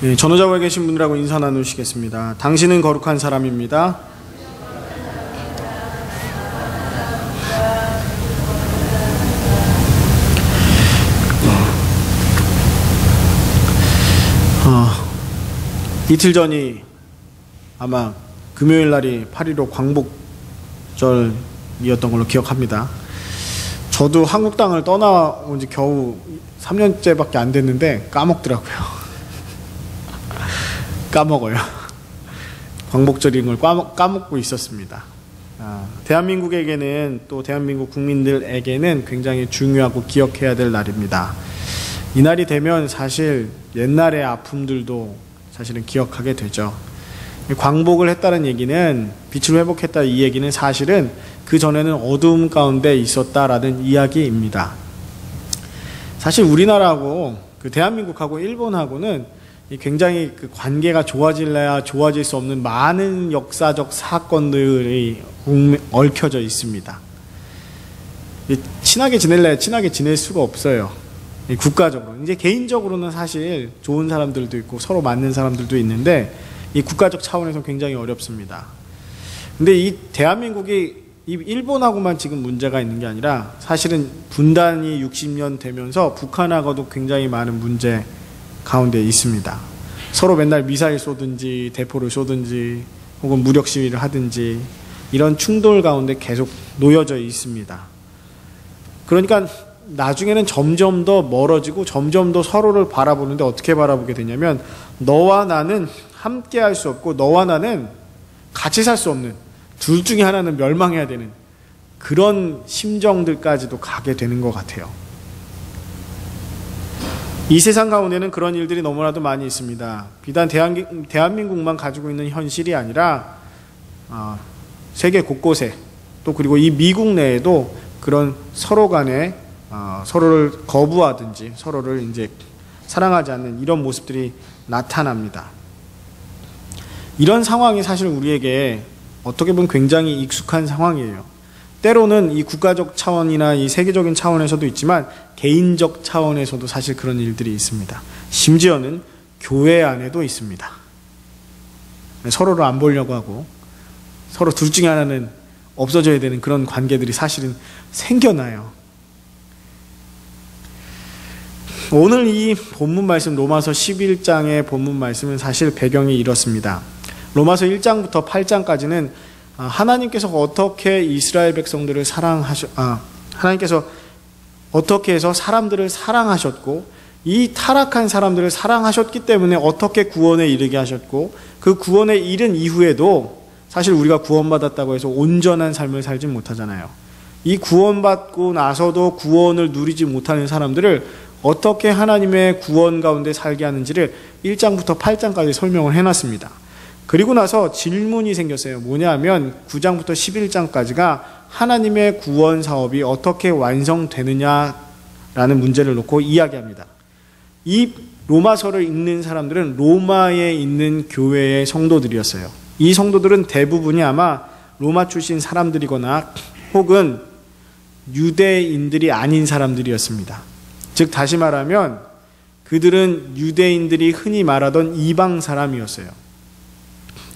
전후좌우에 계신 분들하고 인사 나누시겠습니다. 당신은 거룩한 사람입니다. 이틀 전이 아마 금요일 날이 8.15 광복절이었던 걸로 기억합니다. 저도 한국 땅을 떠나온 지 겨우 3년째밖에 안 됐는데 까먹더라고요. 까먹어요. 광복절인 걸 까먹고 있었습니다. 대한민국에게는, 또 대한민국 국민들에게는 굉장히 중요하고 기억해야 될 날입니다. 이 날이 되면 사실 옛날의 아픔들도 사실은 기억하게 되죠. 광복을 했다는 얘기는, 빛을 회복했다, 이 얘기는 사실은 그 전에는 어두움 가운데 있었다라는 이야기입니다. 사실 우리나라하고 대한민국하고 일본하고는 굉장히 관계가 좋아질래야 좋아질 수 없는 많은 역사적 사건들이 얽혀져 있습니다. 친하게 지낼래야 친하게 지낼 수가 없어요. 국가적으로. 이제 개인적으로는 사실 좋은 사람들도 있고 서로 맞는 사람들도 있는데, 이 국가적 차원에서 굉장히 어렵습니다. 근데 이 대한민국이 이 일본하고만 지금 문제가 있는 게 아니라 사실은 분단이 60년 되면서 북한하고도 굉장히 많은 문제 가운데 있습니다. 서로 맨날 미사일 쏘든지 대포를 쏘든지 혹은 무력 시위를 하든지 이런 충돌 가운데 계속 놓여져 있습니다. 그러니까 나중에는 점점 더 멀어지고 점점 더 서로를 바라보는데, 어떻게 바라보게 되냐면, 너와 나는 함께 할 수 없고 너와 나는 같이 살 수 없는, 둘 중에 하나는 멸망해야 되는 그런 심정들까지도 가게 되는 것 같아요. 이 세상 가운데는 그런 일들이 너무나도 많이 있습니다. 비단 대한민국만 가지고 있는 현실이 아니라 세계 곳곳에, 또 그리고 이 미국 내에도 그런 서로 간에 서로를 거부하든지 서로를 이제 사랑하지 않는 이런 모습들이 나타납니다. 이런 상황이 사실 우리에게 어떻게 보면 굉장히 익숙한 상황이에요. 때로는 이 국가적 차원이나 이 세계적인 차원에서도 있지만 개인적 차원에서도 사실 그런 일들이 있습니다. 심지어는 교회 안에도 있습니다. 서로를 안 보려고 하고 서로 둘 중에 하나는 없어져야 되는 그런 관계들이 사실은 생겨나요. 오늘 이 본문 말씀, 로마서 11장의 본문 말씀은 사실 배경이 이렇습니다. 로마서 1장부터 8장까지는 하나님께서 어떻게 이스라엘 백성들을 하나님께서 어떻게 해서 사람들을 사랑하셨고, 이 타락한 사람들을 사랑하셨기 때문에 어떻게 구원에 이르게 하셨고, 그 구원에 이른 이후에도 사실 우리가 구원받았다고 해서 온전한 삶을 살지 못하잖아요. 이 구원받고 나서도 구원을 누리지 못하는 사람들을 어떻게 하나님의 구원 가운데 살게 하는지를 1장부터 8장까지 설명을 해놨습니다. 그리고 나서 질문이 생겼어요. 뭐냐면 9장부터 11장까지가 하나님의 구원 사업이 어떻게 완성되느냐라는 문제를 놓고 이야기합니다. 이 로마서를 읽는 사람들은 로마에 있는 교회의 성도들이었어요. 이 성도들은 대부분이 아마 로마 출신 사람들이거나 혹은 유대인들이 아닌 사람들이었습니다. 즉 다시 말하면 그들은 유대인들이 흔히 말하던 이방 사람이었어요.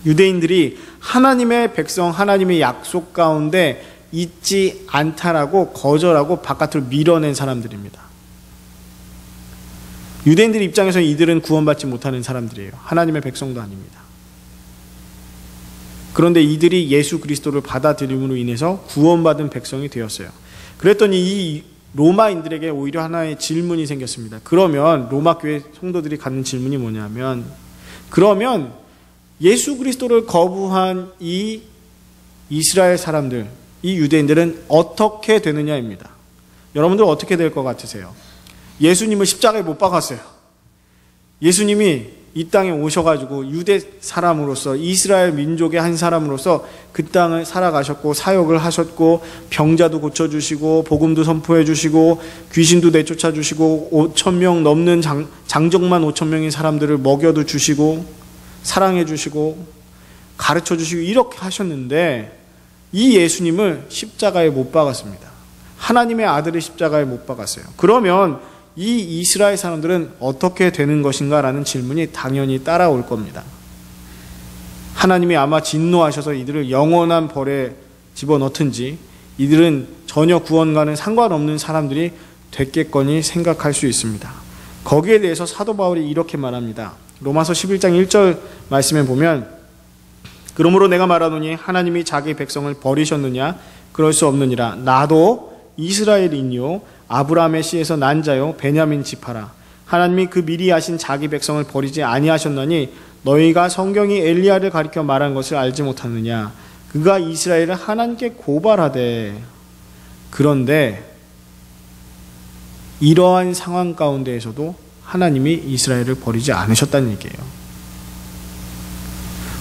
유대인들이 하나님의 백성, 하나님의 약속 가운데 있지 않다라고 거절하고 바깥으로 밀어낸 사람들입니다. 유대인들 입장에서 이들은 구원받지 못하는 사람들이에요. 하나님의 백성도 아닙니다. 그런데 이들이 예수 그리스도를 받아들임으로 인해서 구원받은 백성이 되었어요. 그랬더니 이 로마인들에게 오히려 하나의 질문이 생겼습니다. 그러면 로마 교회 성도들이 갖는 질문이 뭐냐면, 그러면 예수 그리스도를 거부한 이 이스라엘 사람들, 이 유대인들은 어떻게 되느냐입니다. 여러분들 어떻게 될 것 같으세요? 예수님을 십자가에 못 박았어요. 예수님이 이 땅에 오셔가지고 유대 사람으로서, 이스라엘 민족의 한 사람으로서 그 땅을 살아가셨고 사역을 하셨고, 병자도 고쳐주시고 복음도 선포해 주시고 귀신도 내쫓아 주시고 5,000명 넘는 장정만 5,000명의 사람들을 먹여도 주시고 사랑해 주시고 가르쳐 주시고 이렇게 하셨는데, 이 예수님을 십자가에 못 박았습니다. 하나님의 아들의 십자가에 못 박았어요. 그러면 이 이스라엘 사람들은 어떻게 되는 것인가 라는 질문이 당연히 따라올 겁니다. 하나님이 아마 진노하셔서 이들을 영원한 벌에 집어넣든지 이들은 전혀 구원과는 상관없는 사람들이 됐겠거니 생각할 수 있습니다. 거기에 대해서 사도 바울이 이렇게 말합니다. 로마서 11장 1절 말씀에 보면 그러므로 내가 말하노니 하나님이 자기 백성을 버리셨느냐? 그럴 수 없느니라. 나도 이스라엘인이요 아브라함의 씨에서 난 자요 베냐민 지파라. 하나님이 그 미리 하신 자기 백성을 버리지 아니하셨나니 너희가 성경이 엘리야를 가리켜 말한 것을 알지 못하느냐? 그가 이스라엘을 하나님께 고발하되. 그런데 이러한 상황 가운데에서도 하나님이 이스라엘을 버리지 않으셨다는 얘기예요.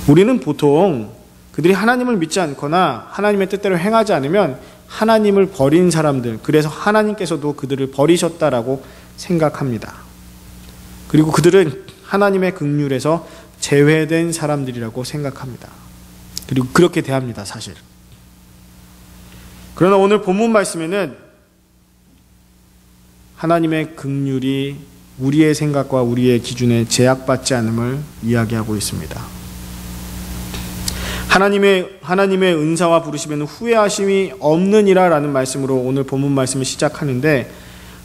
우리는 보통 그들이 하나님을 믿지 않거나 하나님의 뜻대로 행하지 않으면 하나님을 버린 사람들, 그래서 하나님께서도 그들을 버리셨다라고 생각합니다. 그리고 그들은 하나님의 긍휼에서 제외된 사람들이라고 생각합니다. 그리고 그렇게 대합니다, 사실. 그러나 오늘 본문 말씀에는 하나님의 긍휼이 우리의 생각과 우리의 기준에 제약받지 않음을 이야기하고 있습니다. 하나님의 은사와 부르심에는 후회하심이 없느니라 라는 말씀으로 오늘 본문 말씀을 시작하는데,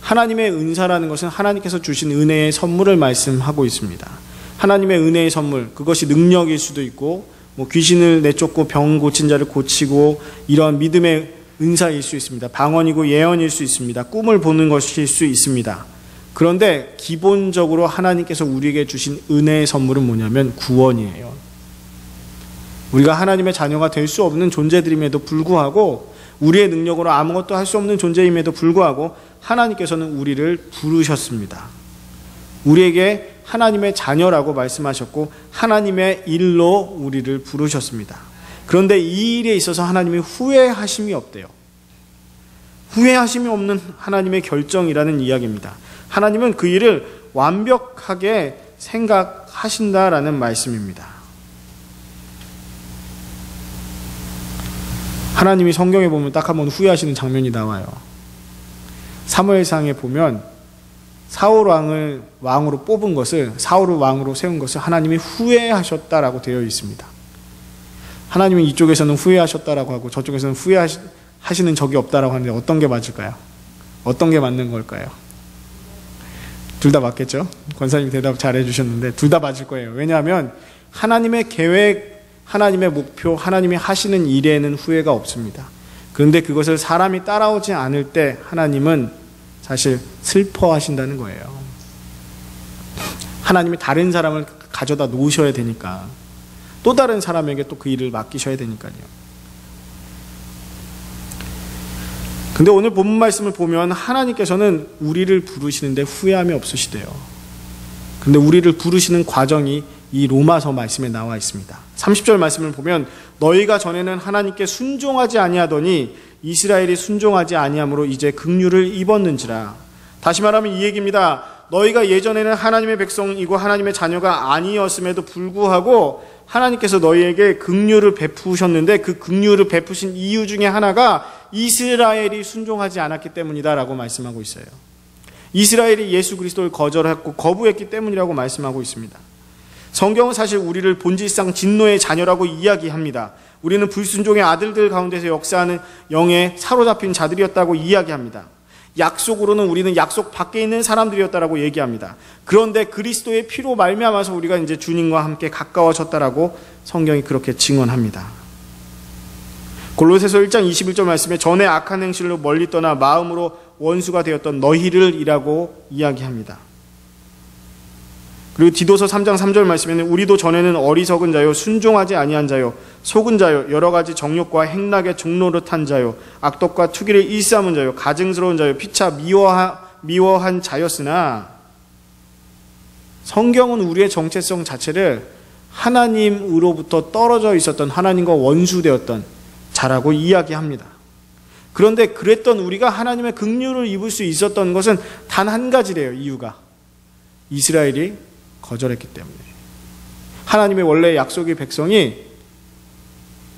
하나님의 은사라는 것은 하나님께서 주신 은혜의 선물을 말씀하고 있습니다. 하나님의 은혜의 선물, 그것이 능력일 수도 있고 귀신을 내쫓고 병 고친 자를 고치고 이러한 믿음의 은사일 수 있습니다. 방언이고 예언일 수 있습니다. 꿈을 보는 것일 수 있습니다. 그런데 기본적으로 하나님께서 우리에게 주신 은혜의 선물은 뭐냐면 구원이에요. 우리가 하나님의 자녀가 될 수 없는 존재들임에도 불구하고, 우리의 능력으로 아무것도 할 수 없는 존재임에도 불구하고 하나님께서는 우리를 부르셨습니다. 우리에게 하나님의 자녀라고 말씀하셨고 하나님의 일로 우리를 부르셨습니다. 그런데 이 일에 있어서 하나님이 후회하심이 없대요. 후회하심이 없는 하나님의 결정이라는 이야기입니다. 하나님은 그 일을 완벽하게 생각하신다라는 말씀입니다. 하나님이 성경에 보면 딱 한 번 후회하시는 장면이 나와요. 사무엘상에 보면 사울 왕을 왕으로 뽑은 것을, 사울을 왕으로 세운 것을 하나님이 후회하셨다라고 되어 있습니다. 하나님은 이쪽에서는 후회하셨다라고 하고 저쪽에서는 후회하시는 적이 없다라고 하는데 어떤 게 맞을까요? 어떤 게 맞는 걸까요? 둘 다 맞겠죠? 권사님이 대답 잘 해주셨는데 둘 다 맞을 거예요. 왜냐하면 하나님의 계획, 하나님의 목표, 하나님이 하시는 일에는 후회가 없습니다. 그런데 그것을 사람이 따라오지 않을 때 하나님은 사실 슬퍼하신다는 거예요. 하나님이 다른 사람을 가져다 놓으셔야 되니까, 또 다른 사람에게 또 그 일을 맡기셔야 되니까요. 근데 오늘 본문 말씀을 보면 하나님께서는 우리를 부르시는데 후회함이 없으시대요. 근데 우리를 부르시는 과정이 이 로마서 말씀에 나와 있습니다. 30절 말씀을 보면 너희가 전에는 하나님께 순종하지 아니하더니 이스라엘이 순종하지 아니함으로 이제 긍휼을 입었는지라. 다시 말하면 이 얘기입니다. 너희가 예전에는 하나님의 백성이고 하나님의 자녀가 아니었음에도 불구하고 하나님께서 너희에게 긍휼을 베푸셨는데 그 긍휼을 베푸신 이유 중에 하나가 이스라엘이 순종하지 않았기 때문이다라고 말씀하고 있어요. 이스라엘이 예수 그리스도를 거절했고 거부했기 때문이라고 말씀하고 있습니다. 성경은 사실 우리를 본질상 진노의 자녀라고 이야기합니다. 우리는 불순종의 아들들 가운데서 역사하는 영에 사로잡힌 자들이었다고 이야기합니다. 약속으로는 우리는 약속 밖에 있는 사람들이었다라고 얘기합니다. 그런데 그리스도의 피로 말미암아서 우리가 이제 주님과 함께 가까워졌다라고 성경이 그렇게 증언합니다. 골로새서 1장 21절 말씀에 전에 악한 행실로 멀리 떠나 마음으로 원수가 되었던 너희를 이라고 이야기합니다. 그리고 디도서 3장 3절 말씀에는 우리도 전에는 어리석은 자요 순종하지 아니한 자요 속은 자요 여러 가지 정욕과 행락의 종노릇한 자요 악독과 투기를 일삼은 자요 가증스러운 자요 피차 미워한 자였으나, 성경은 우리의 정체성 자체를 하나님으로부터 떨어져 있었던, 하나님과 원수되었던 자라고 이야기합니다. 그런데 그랬던 우리가 하나님의 긍휼을 입을 수 있었던 것은 단 한 가지래요. 이유가 이스라엘이 거절했기 때문에. 하나님의 원래 약속의 백성이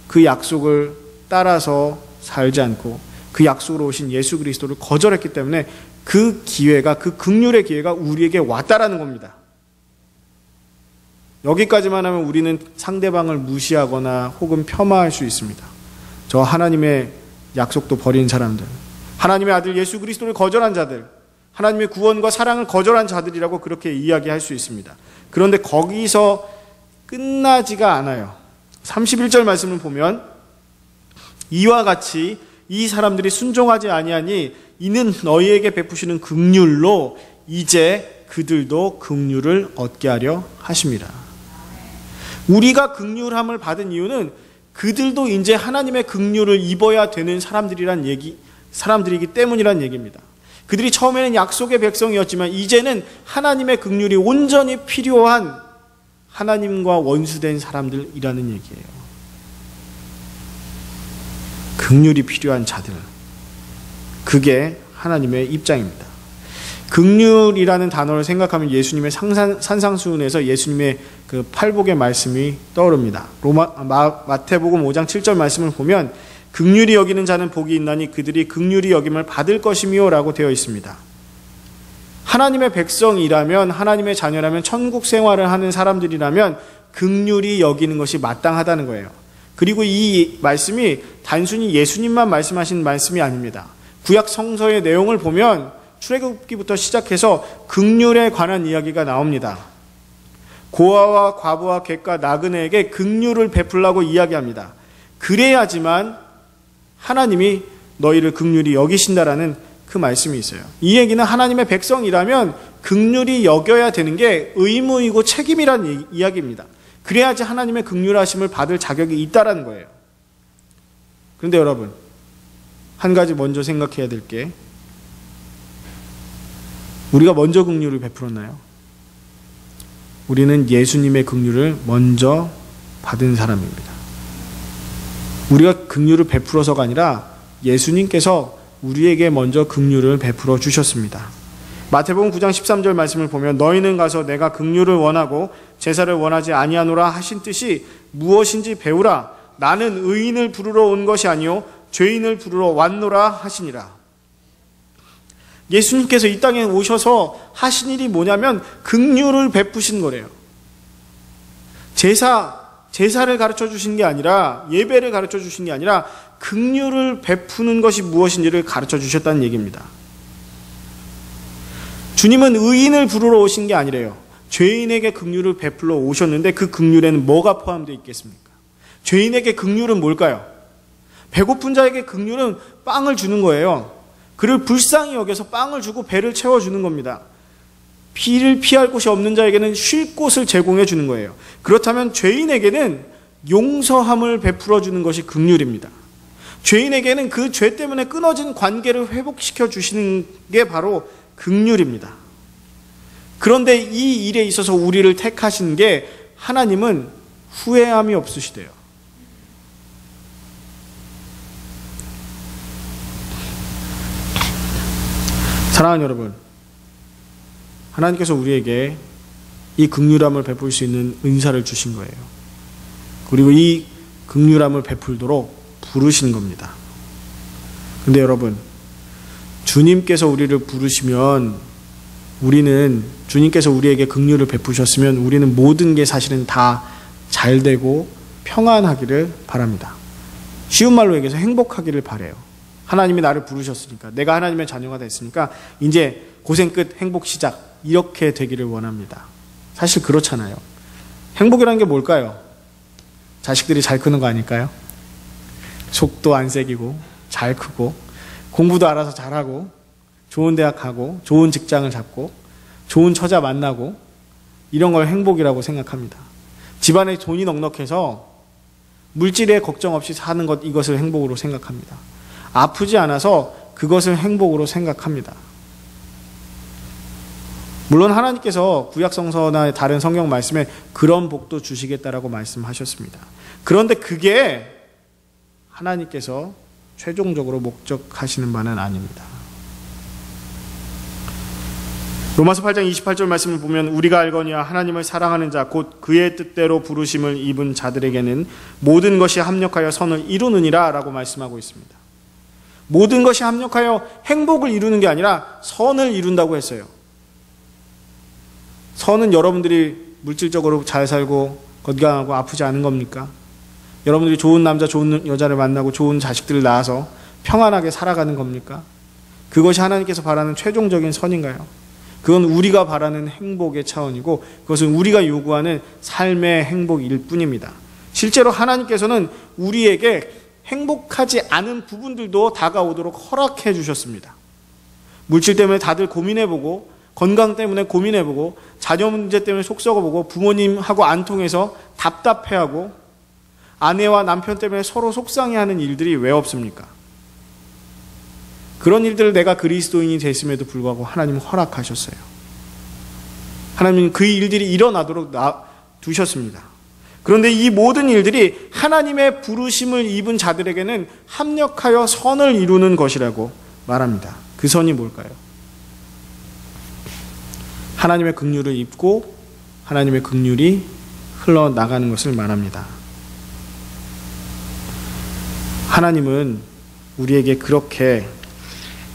그 약속을 따라서 살지 않고 그 약속으로 오신 예수 그리스도를 거절했기 때문에 그 기회가, 그 긍휼의 기회가 우리에게 왔다라는 겁니다. 여기까지만 하면 우리는 상대방을 무시하거나 혹은 폄하할 수 있습니다. 저 하나님의 약속도 버린 사람들, 하나님의 아들 예수 그리스도를 거절한 자들, 하나님의 구원과 사랑을 거절한 자들이라고 그렇게 이야기할 수 있습니다. 그런데 거기서 끝나지가 않아요. 31절 말씀을 보면 이와 같이 이 사람들이 순종하지 아니하니 이는 너희에게 베푸시는 긍휼로 이제 그들도 긍휼을 얻게 하려 하십니다. 우리가 긍휼함을 받은 이유는 그들도 이제 하나님의 긍휼을 입어야 되는 사람들이기 때문이란 얘기입니다. 그들이 처음에는 약속의 백성이었지만 이제는 하나님의 긍휼이 온전히 필요한 하나님과 원수된 사람들이라는 얘기예요. 긍휼이 필요한 자들, 그게 하나님의 입장입니다. 긍휼이라는 단어를 생각하면 예수님의 산상수훈에서 예수님의 그 팔복의 말씀이 떠오릅니다. 마태복음 5장 7절 말씀을 보면 긍휼히 여기는 자는 복이 있나니 그들이 긍휼히 여김을 받을 것이며 라고 되어 있습니다. 하나님의 백성이라면, 하나님의 자녀라면, 천국 생활을 하는 사람들이라면 긍휼히 여기는 것이 마땅하다는 거예요. 그리고 이 말씀이 단순히 예수님만 말씀하신 말씀이 아닙니다. 구약 성서의 내용을 보면 출애굽기부터 시작해서 긍휼에 관한 이야기가 나옵니다. 고아와 과부와 객과 나그네에게 긍휼을 베풀라고 이야기합니다. 그래야지만 하나님이 너희를 긍휼히 여기신다라는 그 말씀이 있어요. 이 얘기는 하나님의 백성이라면 긍휼히 여겨야 되는 게 의무이고 책임이라는 이야기입니다. 그래야지 하나님의 긍휼하심을 받을 자격이 있다라는 거예요. 그런데 여러분, 한 가지 먼저 생각해야 될 게, 우리가 먼저 긍휼을 베풀었나요? 우리는 예수님의 긍휼을 먼저 받은 사람입니다. 우리가 긍휼을 베풀어서가 아니라 예수님께서 우리에게 먼저 긍휼을 베풀어 주셨습니다. 마태복음 9장 13절 말씀을 보면 너희는 가서 내가 긍휼을 원하고 제사를 원하지 아니하노라 하신 뜻이 무엇인지 배우라. 나는 의인을 부르러 온 것이 아니요 죄인을 부르러 왔노라 하시니라. 예수님께서 이 땅에 오셔서 하신 일이 뭐냐면 긍휼을 베푸신 거래요. 제사를 가르쳐 주신 게 아니라, 예배를 가르쳐 주신 게 아니라 긍휼을 베푸는 것이 무엇인지를 가르쳐 주셨다는 얘기입니다. 주님은 의인을 부르러 오신 게 아니래요. 죄인에게 긍휼을 베풀러 오셨는데 그 긍휼에는 뭐가 포함되어 있겠습니까? 죄인에게 긍휼은 뭘까요? 배고픈 자에게 긍휼은 빵을 주는 거예요. 그를 불쌍히 여겨서 빵을 주고 배를 채워주는 겁니다. 비를 피할 곳이 없는 자에게는 쉴 곳을 제공해 주는 거예요. 그렇다면 죄인에게는 용서함을 베풀어 주는 것이 긍휼입니다. 죄인에게는 그 죄 때문에 끊어진 관계를 회복시켜 주시는 게 바로 긍휼입니다. 그런데 이 일에 있어서 우리를 택하신 게 하나님은 후회함이 없으시대요. 사랑하는 여러분, 하나님께서 우리에게 이 긍휼함을 베풀 수 있는 은사를 주신 거예요. 그리고 이 긍휼함을 베풀도록 부르신 겁니다. 근데 여러분, 주님께서 우리를 부르시면 주님께서 우리에게 긍휼을 베푸셨으면 우리는 모든 게 사실은 다 잘되고 평안하기를 바랍니다. 쉬운 말로 얘기해서 행복하기를 바라요. 하나님이 나를 부르셨으니까, 내가 하나님의 자녀가 됐으니까 이제 고생 끝 행복 시작, 이렇게 되기를 원합니다. 사실 그렇잖아요. 행복이라는 게 뭘까요? 자식들이 잘 크는 거 아닐까요? 속도 안 새기고 잘 크고 공부도 알아서 잘하고 좋은 대학 가고 좋은 직장을 잡고 좋은 처자 만나고, 이런 걸 행복이라고 생각합니다. 집안에 돈이 넉넉해서 물질에 걱정 없이 사는 것, 이것을 행복으로 생각합니다. 아프지 않아서 그것을 행복으로 생각합니다. 물론 하나님께서 구약성서나 다른 성경 말씀에 그런 복도 주시겠다라고 말씀하셨습니다. 그런데 그게 하나님께서 최종적으로 목적하시는 바는 아닙니다. 로마서 8장 28절 말씀을 보면 우리가 알거니와 하나님을 사랑하는 자 곧 그의 뜻대로 부르심을 입은 자들에게는 모든 것이 합력하여 선을 이루느니라 라고 말씀하고 있습니다. 모든 것이 합력하여 행복을 이루는 게 아니라 선을 이룬다고 했어요. 선은 여러분들이 물질적으로 잘 살고 건강하고 아프지 않은 겁니까? 여러분들이 좋은 남자, 좋은 여자를 만나고 좋은 자식들을 낳아서 평안하게 살아가는 겁니까? 그것이 하나님께서 바라는 최종적인 선인가요? 그건 우리가 바라는 행복의 차원이고 그것은 우리가 요구하는 삶의 행복일 뿐입니다. 실제로 하나님께서는 우리에게 행복하지 않은 부분들도 다가오도록 허락해 주셨습니다. 물질 때문에 다들 고민해보고, 건강 때문에 고민해보고, 자녀 문제 때문에 속 썩어보고, 부모님하고 안 통해서 답답해하고, 아내와 남편 때문에 서로 속상해하는 일들이 왜 없습니까? 그런 일들을 내가 그리스도인이 됐음에도 불구하고 하나님은 허락하셨어요. 하나님은 그 일들이 일어나도록 두셨습니다. 그런데 이 모든 일들이 하나님의 부르심을 입은 자들에게는 합력하여 선을 이루는 것이라고 말합니다. 그 선이 뭘까요? 하나님의 긍휼을 입고 하나님의 긍휼이 흘러나가는 것을 말합니다. 하나님은 우리에게 그렇게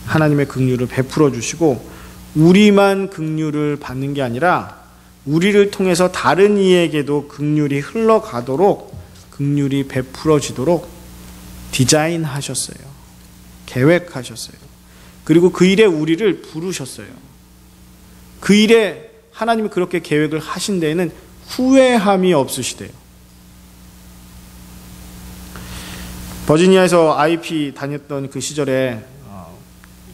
하나님의 긍휼을 베풀어 주시고 우리만 긍휼을 받는 게 아니라 우리를 통해서 다른 이에게도 긍휼이 흘러가도록, 긍휼이 베풀어지도록 디자인하셨어요. 계획하셨어요. 그리고 그 일에 우리를 부르셨어요. 그 일에 하나님이 그렇게 계획을 하신 데에는 후회함이 없으시대요. 버지니아에서 IP 다녔던 그 시절에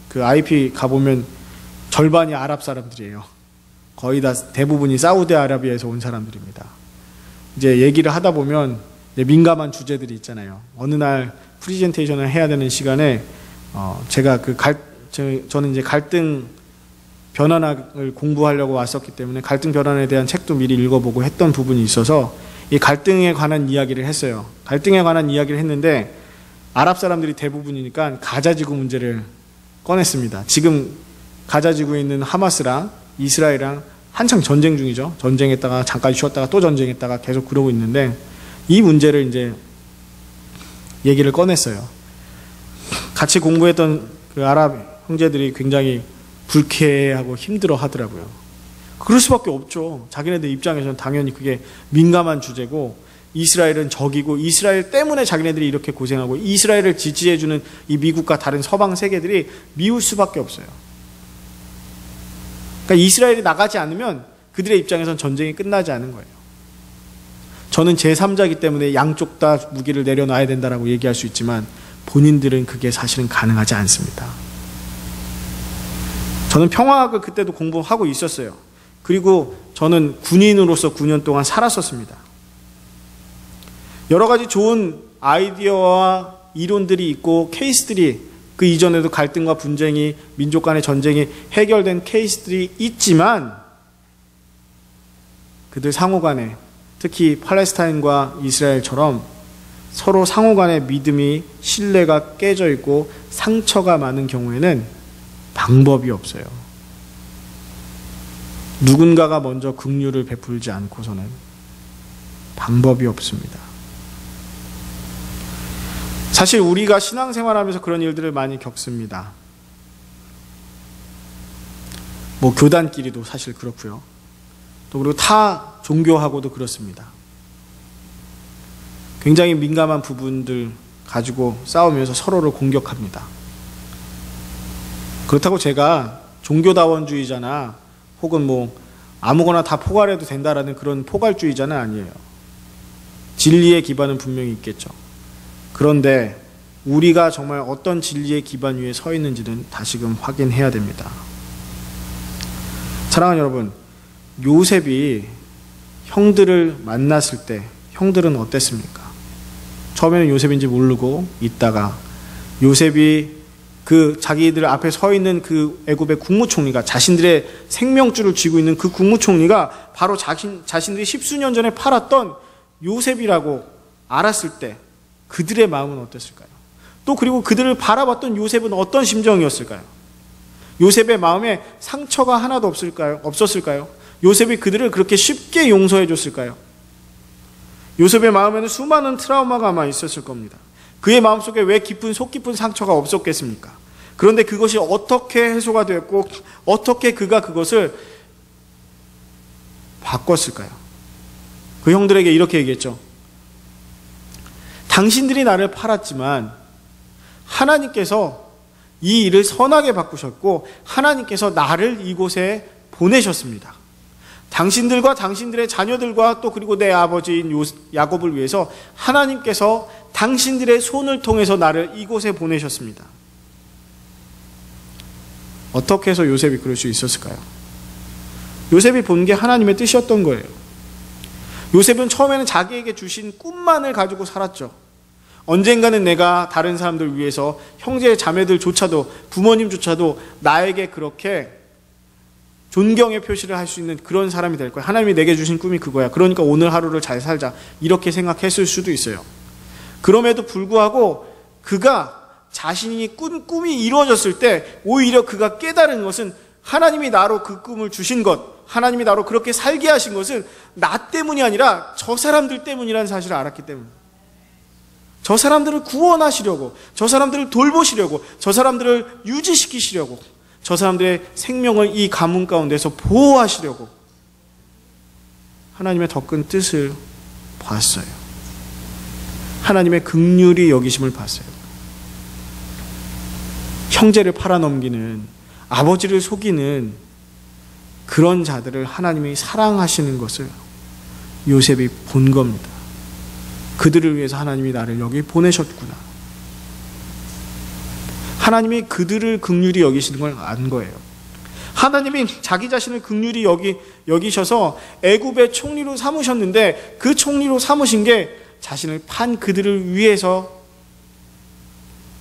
그 IP 가보면 절반이 아랍 사람들이에요. 거의 다 대부분이 사우디아라비아에서 온 사람들입니다. 이제 얘기를 하다 보면 이제 민감한 주제들이 있잖아요. 어느 날 프리젠테이션을 해야 되는 시간에 제가 저는 이제 갈등 변환학을 공부하려고 왔었기 때문에 갈등 변환에 대한 책도 미리 읽어보고 했던 부분이 있어서 이 갈등에 관한 이야기를 했어요. 갈등에 관한 이야기를 했는데 아랍 사람들이 대부분이니까 가자지구 문제를 꺼냈습니다. 지금 가자지구에 있는 하마스랑 이스라엘이랑 한창 전쟁 중이죠. 전쟁했다가 잠깐 쉬었다가 또 전쟁했다가 계속 그러고 있는데 이 문제를 이제 얘기를 꺼냈어요. 같이 공부했던 그 아랍 형제들이 굉장히 불쾌하고 힘들어 하더라고요. 그럴 수밖에 없죠. 자기네들 입장에서는 당연히 그게 민감한 주제고 이스라엘은 적이고 이스라엘 때문에 자기네들이 이렇게 고생하고 이스라엘을 지지해주는 이 미국과 다른 서방 세계들이 미울 수밖에 없어요. 그러니까 이스라엘이 나가지 않으면 그들의 입장에선 전쟁이 끝나지 않은 거예요. 저는 제3자이기 때문에 양쪽 다 무기를 내려놔야 된다라고 얘기할 수 있지만 본인들은 그게 사실은 가능하지 않습니다. 저는 평화학을 그때도 공부하고 있었어요. 그리고 저는 군인으로서 9년 동안 살았었습니다. 여러 가지 좋은 아이디어와 이론들이 있고 케이스들이 그 이전에도 갈등과 분쟁이 민족 간의 전쟁이 해결된 케이스들이 있지만 그들 상호 간에 특히 팔레스타인과 이스라엘처럼 서로 상호 간의 믿음이 신뢰가 깨져 있고 상처가 많은 경우에는 방법이 없어요. 누군가가 먼저 긍휼을 베풀지 않고서는 방법이 없습니다. 사실 우리가 신앙생활하면서 그런 일들을 많이 겪습니다. 뭐 교단끼리도 사실 그렇고요. 또 그리고 타 종교하고도 그렇습니다. 굉장히 민감한 부분들 가지고 싸우면서 서로를 공격합니다. 그렇다고 제가 종교다원주의자나 혹은 뭐 아무거나 다 포괄해도 된다라는 그런 포괄주의자는 아니에요. 진리의 기반은 분명히 있겠죠. 그런데 우리가 정말 어떤 진리의 기반 위에 서 있는지는 다시금 확인해야 됩니다. 사랑하는 여러분, 요셉이 형들을 만났을 때 형들은 어땠습니까? 처음에는 요셉인지 모르고 있다가 요셉이 그 자기들 앞에 서 있는 그 애굽의 국무총리가 자신들의 생명줄을 쥐고 있는 그 국무총리가 바로 자신들이 십수년 전에 팔았던 요셉이라고 알았을 때 그들의 마음은 어땠을까요? 또 그리고 그들을 바라봤던 요셉은 어떤 심정이었을까요? 요셉의 마음에 상처가 하나도 없었을까요? 요셉이 그들을 그렇게 쉽게 용서해 줬을까요? 요셉의 마음에는 수많은 트라우마가 아마 있었을 겁니다. 그의 마음속에 왜 속 깊은 상처가 없었겠습니까? 그런데 그것이 어떻게 해소가 되었고 어떻게 그가 그것을 바꿨을까요? 그 형들에게 이렇게 얘기했죠. 당신들이 나를 팔았지만 하나님께서 이 일을 선하게 바꾸셨고 하나님께서 나를 이곳에 보내셨습니다. 당신들과 당신들의 자녀들과 또 그리고 내 아버지인 야곱을 위해서 하나님께서 당신들의 손을 통해서 나를 이곳에 보내셨습니다. 어떻게 해서 요셉이 그럴 수 있었을까요? 요셉이 본 게 하나님의 뜻이었던 거예요. 요셉은 처음에는 자기에게 주신 꿈만을 가지고 살았죠. 언젠가는 내가 다른 사람들 위해서 형제 자매들조차도 부모님조차도 나에게 그렇게 존경의 표시를 할 수 있는 그런 사람이 될 거야. 하나님이 내게 주신 꿈이 그거야. 그러니까 오늘 하루를 잘 살자. 이렇게 생각했을 수도 있어요. 그럼에도 불구하고 그가 자신이 꾼 꿈이 이루어졌을 때 오히려 그가 깨달은 것은 하나님이 나로 그 꿈을 주신 것, 하나님이 나로 그렇게 살게 하신 것은 나 때문이 아니라 저 사람들 때문이라는 사실을 알았기 때문에, 저 사람들을 구원하시려고, 저 사람들을 돌보시려고, 저 사람들을 유지시키시려고, 저 사람들의 생명을 이 가문 가운데서 보호하시려고 하나님의 더 큰 뜻을 봤어요. 하나님의 긍휼히 여기심을 봤어요. 형제를 팔아넘기는, 아버지를 속이는 그런 자들을 하나님이 사랑하시는 것을 요셉이 본 겁니다. 그들을 위해서 하나님이 나를 여기 보내셨구나. 하나님이 그들을 긍휼히 여기시는 걸 안 거예요. 하나님이 자기 자신을 긍휼히 여기셔서 애굽의 총리로 삼으셨는데 그 총리로 삼으신 게 자신을 판 그들을 위해서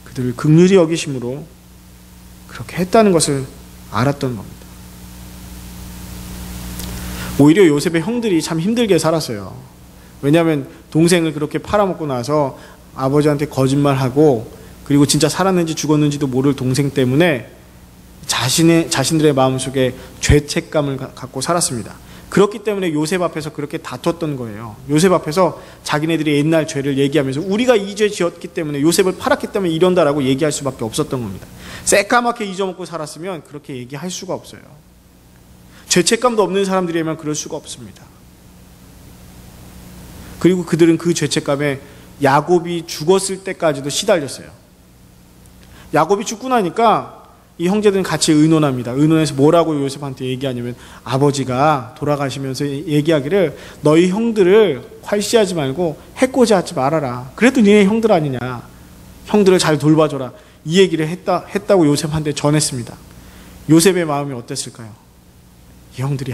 그들을 긍휼히 여기심으로 그렇게 했다는 것을 알았던 겁니다. 오히려 요셉의 형들이 참 힘들게 살았어요. 왜냐하면 동생을 그렇게 팔아먹고 나서 아버지한테 거짓말하고 그리고 진짜 살았는지 죽었는지도 모를 동생 때문에 자신들의 마음속에 죄책감을 갖고 살았습니다. 그렇기 때문에 요셉 앞에서 그렇게 다퉜던 거예요. 요셉 앞에서 자기네들이 옛날 죄를 얘기하면서 우리가 이 죄 지었기 때문에 요셉을 팔았기 때문에 이런다라고 얘기할 수밖에 없었던 겁니다. 새까맣게 잊어먹고 살았으면 그렇게 얘기할 수가 없어요. 죄책감도 없는 사람들이면 그럴 수가 없습니다. 그리고 그들은 그 죄책감에 야곱이 죽었을 때까지도 시달렸어요. 야곱이 죽고 나니까 이 형제들은 같이 의논합니다. 의논해서 뭐라고 요셉한테 얘기하냐면 아버지가 돌아가시면서 얘기하기를 너희 형들을 활시하지 말고 해코지하지 말아라. 그래도 니네 형들 아니냐. 형들을 잘 돌봐줘라. 이 얘기를 했다고 요셉한테 전했습니다. 요셉의 마음이 어땠을까요? 이 형들이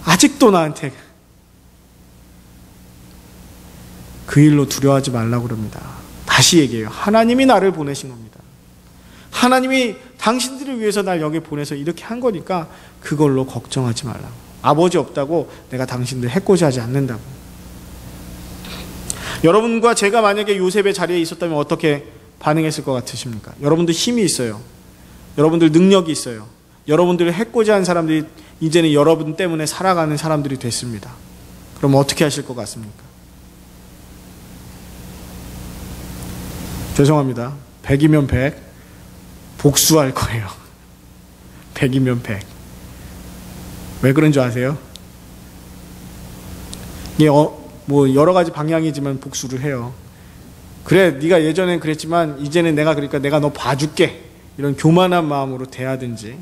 아직도 나한테 그 일로 두려워하지 말라고 그럽니다. 다시 얘기해요. 하나님이 나를 보내신 겁니다. 하나님이 당신들을 위해서 날 여기 보내서 이렇게 한 거니까 그걸로 걱정하지 말라고. 아버지 없다고 내가 당신들 해코지하지 않는다고. 여러분과 제가 만약에 요셉의 자리에 있었다면 어떻게 반응했을 것 같으십니까? 여러분들 힘이 있어요. 여러분들 능력이 있어요. 여러분들을 해코지한 사람들이 이제는 여러분 때문에 살아가는 사람들이 됐습니다. 그럼 어떻게 하실 것 같습니까? 죄송합니다. 100이면 100 복수할 거예요. 100이면 100. 왜 그런 줄 아세요? 이게 뭐 여러 가지 방향이지만 복수를 해요. 그래, 네가 예전엔 그랬지만 이제는 그러니까 내가 너 봐줄게. 이런 교만한 마음으로 대하든지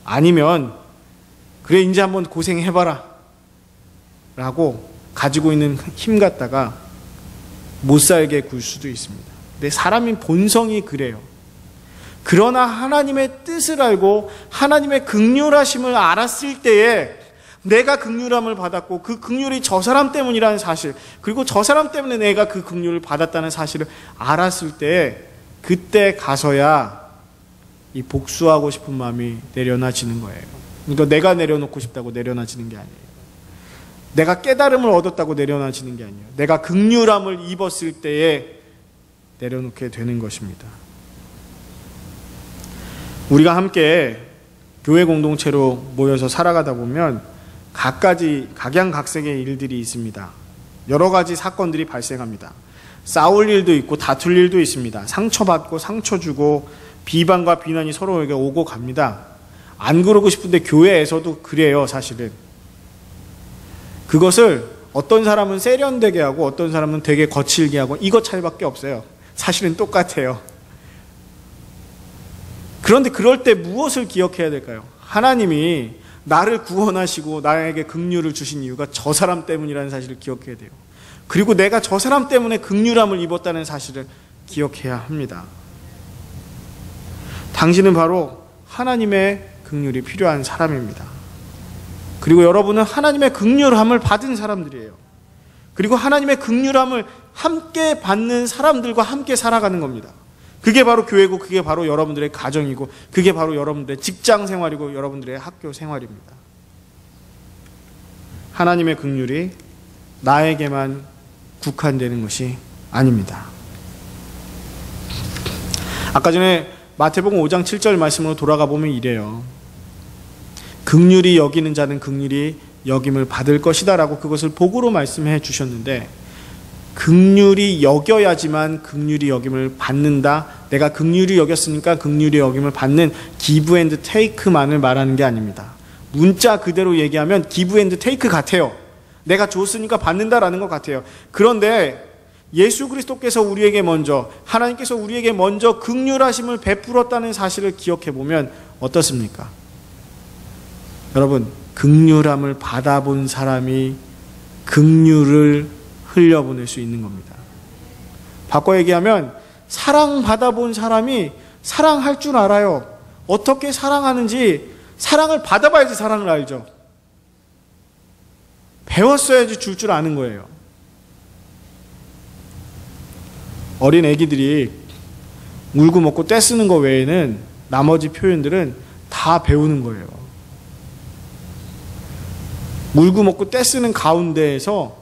아니면 그래 이제 한번 고생해봐라 라고 가지고 있는 힘 갖다가 못 살게 굴 수도 있습니다. 근데 사람인 본성이 그래요. 그러나 하나님의 뜻을 알고 하나님의 긍휼하심을 알았을 때에 내가 긍휼함을 받았고 그 긍휼이 저 사람 때문이라는 사실, 그리고 저 사람 때문에 내가 그 긍휼을 받았다는 사실을 알았을 때 그때 가서야 이 복수하고 싶은 마음이 내려놔지는 거예요. 그러니까 내가 내려놓고 싶다고 내려놔지는 게 아니에요. 내가 깨달음을 얻었다고 내려놔지는 게 아니에요. 내가 긍휼함을 입었을 때에 내려놓게 되는 것입니다. 우리가 함께 교회 공동체로 모여서 살아가다 보면 각각의 일들이 있습니다. 여러 가지 사건들이 발생합니다. 싸울 일도 있고 다툴 일도 있습니다. 상처받고 상처 주고 비방과 비난이 서로에게 오고 갑니다. 안 그러고 싶은데 교회에서도 그래요, 사실은. 그것을 어떤 사람은 세련되게 하고 어떤 사람은 되게 거칠게 하고 이것 차이밖에 없어요. 사실은 똑같아요. 그런데 그럴 때 무엇을 기억해야 될까요? 하나님이 나를 구원하시고 나에게 긍휼을 주신 이유가 저 사람 때문이라는 사실을 기억해야 돼요. 그리고 내가 저 사람 때문에 긍휼함을 입었다는 사실을 기억해야 합니다. 당신은 바로 하나님의 긍휼이 필요한 사람입니다. 그리고 여러분은 하나님의 긍휼함을 받은 사람들이에요. 그리고 하나님의 긍휼함을 함께 받는 사람들과 함께 살아가는 겁니다. 그게 바로 교회고 그게 바로 여러분들의 가정이고 그게 바로 여러분들의 직장 생활이고 여러분들의 학교 생활입니다. 하나님의 긍휼이 나에게만 국한되는 것이 아닙니다. 아까 전에 마태복음 5장 7절 말씀으로 돌아가 보면 이래요. 긍휼히 여기는 자는 긍휼히 여김을 받을 것이다 라고 그것을 복으로 말씀해 주셨는데, 긍휼히 여겨야지만 긍휼히 여김을 받는다, 내가 긍휼히 여겼으니까 긍휼히 여김을 받는 기브 앤드 테이크만을 말하는 게 아닙니다. 문자 그대로 얘기하면 기브 앤드 테이크 같아요. 내가 줬으니까 받는다라는 것 같아요. 그런데 예수 그리스도께서 우리에게 먼저, 하나님께서 우리에게 먼저 긍휼하심을 베풀었다는 사실을 기억해 보면 어떻습니까? 여러분, 긍휼함을 받아본 사람이 긍휼을 흘려보낼 수 있는 겁니다. 바꿔 얘기하면 사랑받아본 사람이 사랑할 줄 알아요. 어떻게 사랑하는지, 사랑을 받아봐야지 사랑을 알죠. 배웠어야지 줄 줄 아는 거예요. 어린 애기들이 울고 먹고 떼쓰는 거 외에는 나머지 표현들은 다 배우는 거예요. 울고 먹고 떼쓰는 가운데에서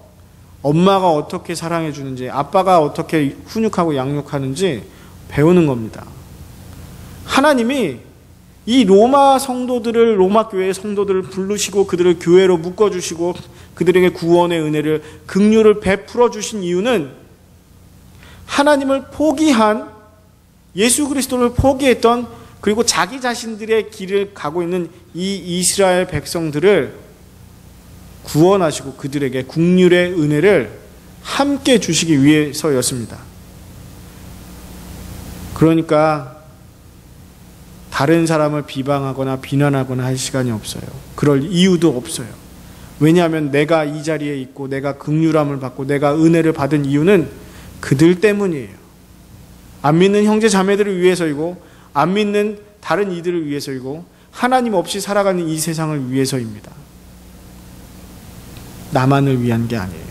엄마가 어떻게 사랑해 주는지, 아빠가 어떻게 훈육하고 양육하는지 배우는 겁니다. 하나님이 이 로마 성도들을, 로마 교회의 성도들을 부르시고 그들을 교회로 묶어주시고 그들에게 구원의 은혜를, 긍휼을 베풀어 주신 이유는 하나님을 포기한, 예수 그리스도를 포기했던, 그리고 자기 자신들의 길을 가고 있는 이 이스라엘 백성들을 구원하시고 그들에게 긍휼의 은혜를 함께 주시기 위해서였습니다. 그러니까 다른 사람을 비방하거나 비난하거나 할 시간이 없어요. 그럴 이유도 없어요. 왜냐하면 내가 이 자리에 있고 내가 긍휼함을 받고 내가 은혜를 받은 이유는 그들 때문이에요. 안 믿는 형제 자매들을 위해서이고 안 믿는 다른 이들을 위해서이고 하나님 없이 살아가는 이 세상을 위해서입니다. 나만을 위한 게 아니에요.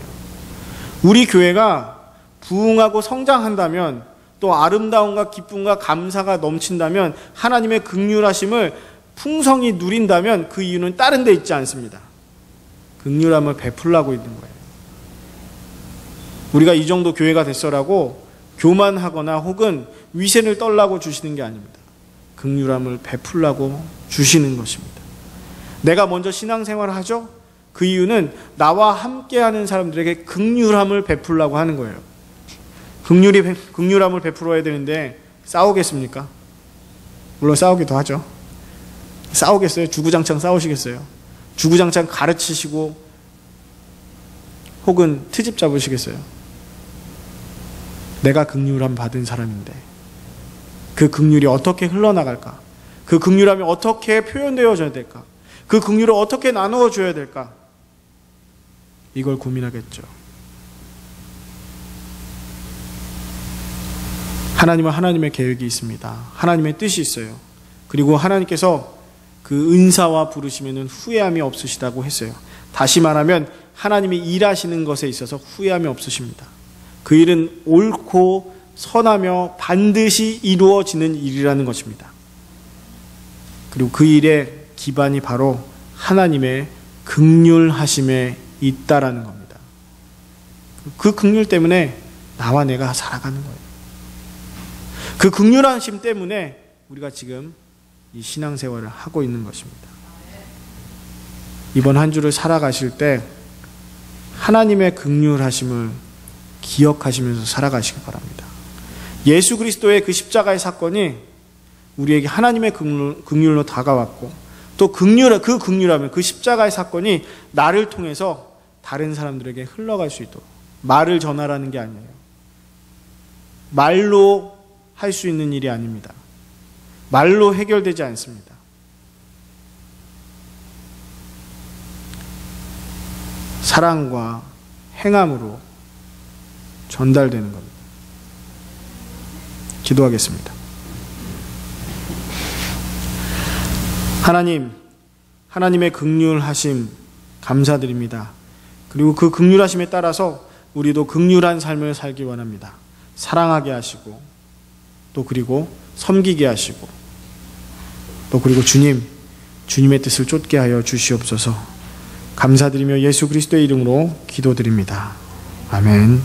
우리 교회가 부흥하고 성장한다면, 또 아름다움과 기쁨과 감사가 넘친다면, 하나님의 긍휼하심을 풍성히 누린다면 그 이유는 다른 데 있지 않습니다. 긍휼함을 베풀라고 있는 거예요. 우리가 이 정도 교회가 됐어라고 교만하거나 혹은 위세를 떨라고 주시는 게 아닙니다. 긍휼함을 베풀라고 주시는 것입니다. 내가 먼저 신앙생활을 하죠? 그 이유는 나와 함께하는 사람들에게 긍휼함을 베풀라고 하는 거예요. 긍휼함을 베풀어야 되는데 싸우겠습니까? 물론 싸우기도 하죠. 싸우겠어요? 주구장창 싸우시겠어요? 주구장창 가르치시고 혹은 트집 잡으시겠어요? 내가 긍휼함 받은 사람인데 그 긍휼이 어떻게 흘러나갈까? 그 긍휼함이 어떻게 표현되어져야 될까? 그 긍휼을 어떻게 나누어 줘야 될까? 이걸 고민하겠죠. 하나님은 하나님의 계획이 있습니다. 하나님의 뜻이 있어요. 그리고 하나님께서 그 은사와 부르시면 후회함이 없으시다고 했어요. 다시 말하면 하나님이 일하시는 것에 있어서 후회함이 없으십니다. 그 일은 옳고 선하며 반드시 이루어지는 일이라는 것입니다. 그리고 그 일의 기반이 바로 하나님의 긍휼하심에 있다라는 겁니다. 그 긍휼 때문에 나와 내가 살아가는 거예요. 그 긍휼하심 때문에 우리가 지금 이 신앙생활을 하고 있는 것입니다. 이번 한 주를 살아가실 때 하나님의 긍휼하심을 기억하시면서 살아가시기 바랍니다. 예수 그리스도의 그 십자가의 사건이 우리에게 하나님의 긍휼로 다가왔고, 또 그 긍휼하면 그 십자가의 사건이 나를 통해서 다른 사람들에게 흘러갈 수 있도록, 말을 전하라는 게 아니에요. 말로 할 수 있는 일이 아닙니다. 말로 해결되지 않습니다. 사랑과 행함으로 전달되는 겁니다. 기도하겠습니다. 하나님, 하나님의 긍휼하심 감사드립니다. 그리고 그 긍휼하심에 따라서 우리도 긍휼한 삶을 살기 원합니다. 사랑하게 하시고, 또 그리고 섬기게 하시고, 또 그리고 주님의 뜻을 쫓게 하여 주시옵소서. 감사드리며 예수 그리스도의 이름으로 기도드립니다. 아멘.